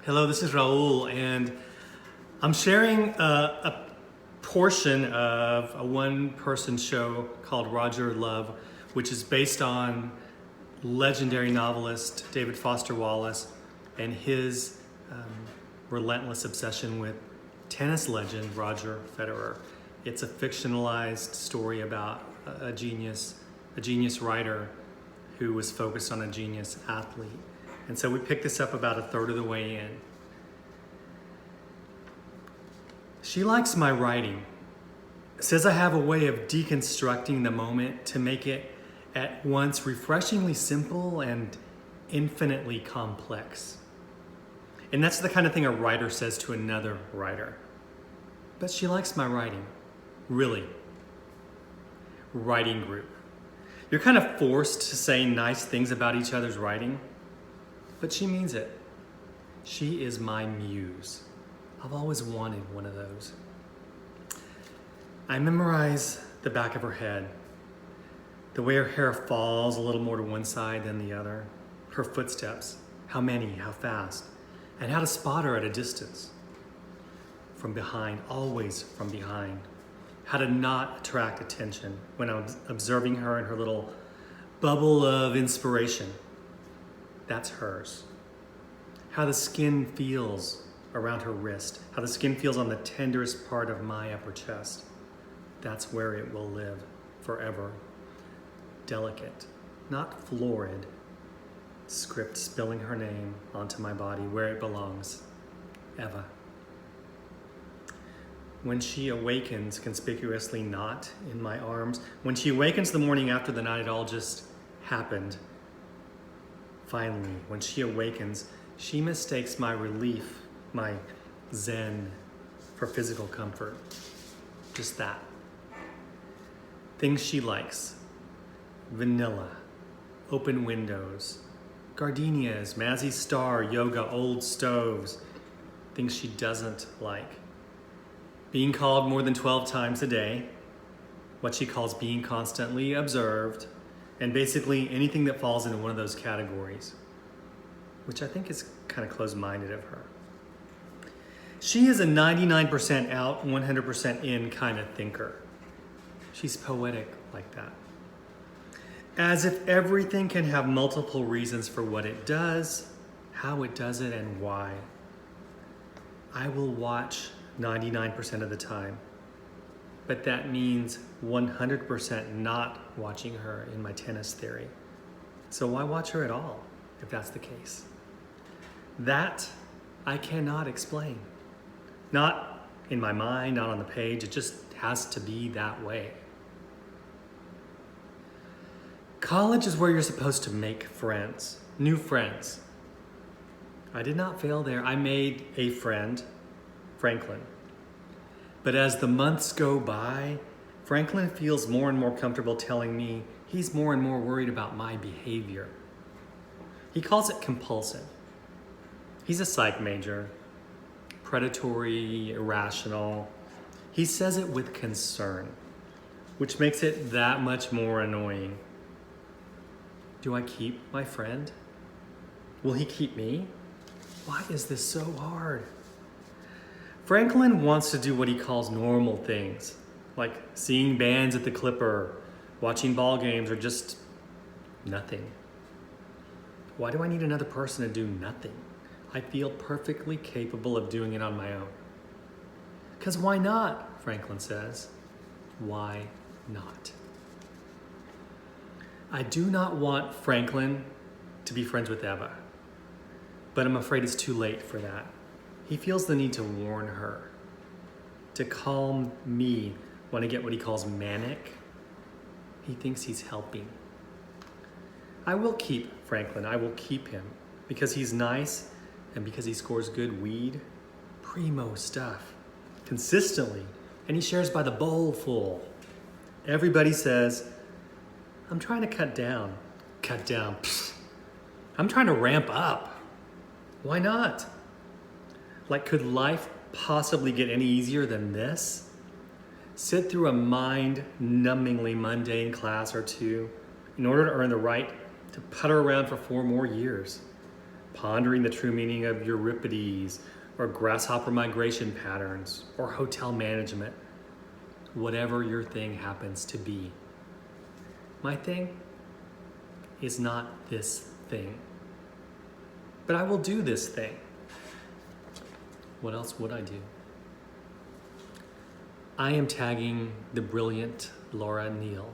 Hello, this is Raul, and I'm sharing a portion of a one-person show called Roger Love, which is based on legendary novelist David Foster Wallace and his relentless obsession with tennis legend Roger Federer. It's a fictionalized story about a genius writer who was focused on a genius athlete. And so we picked this up about a third of the way in. She likes my writing. Says I have a way of deconstructing the moment to make it at once refreshingly simple and infinitely complex. And that's the kind of thing a writer says to another writer. But she likes my writing, really. Writing group. You're kind of forced to say nice things about each other's writing, but she means it. She is my muse. I've always wanted one of those. I memorize the back of her head, the way her hair falls a little more to one side than the other, her footsteps, how many, how fast, and how to spot her at a distance. From behind, always from behind. How to not attract attention when I'm observing her in her little bubble of inspiration. That's hers. How the skin feels around her wrist, how the skin feels on the tenderest part of my upper chest. That's where it will live forever. Delicate, not florid. Script spilling her name onto my body where it belongs. Eva. When she awakens, conspicuously not in my arms, when she awakens the morning after the night it all just happened, finally, when she awakens, she mistakes my relief, my zen, for physical comfort. Just that. Things she likes. Vanilla, open windows, gardenias, Mazzy Star, yoga, old stoves. Things she doesn't like. Being called more than 12 times a day, what she calls being constantly observed, and basically anything that falls into one of those categories, which I think is kind of closed-minded of her. She is a 99% out, 100% in kind of thinker. She's poetic like that. As if everything can have multiple reasons for what it does, how it does it, and why. I will watch 99% of the time, but that means 100% not watching her in my tennis theory. So why watch her at all, if that's the case? That I cannot explain. Not in my mind, not on the page, it just has to be that way. College is where you're supposed to make friends, new friends. I did not fail there. I made a friend, Franklin. But as the months go by, Franklin feels more and more comfortable telling me he's more and more worried about my behavior. He calls it compulsive. He's a psych major, predatory, irrational. He says it with concern, which makes it that much more annoying. Do I keep my friend? Will he keep me? Why is this so hard? Franklin wants to do what he calls normal things, like seeing bands at the Clipper, watching ball games, or just nothing. Why do I need another person to do nothing? I feel perfectly capable of doing it on my own. Because why not, Franklin says. Why not? I do not want Franklin to be friends with Eva, but I'm afraid it's too late for that. He feels the need to warn her, to calm me when I get what he calls manic. He thinks he's helping. I will keep Franklin, I will keep him, because he's nice and because he scores good weed, primo stuff, consistently, and he shares by the bowl full. Everybody says, I'm trying to cut down. Cut down, pfft. I'm trying to ramp up. Why not? Like, could life possibly get any easier than this? Sit through a mind-numbingly mundane class or two in order to earn the right to putter around for 4 more years. pondering the true meaning of Euripides, or grasshopper migration patterns, or hotel management, whatever your thing happens to be. My thing is not this thing, but I will do this thing. What else would I do? I am tagging the brilliant Laura Neal.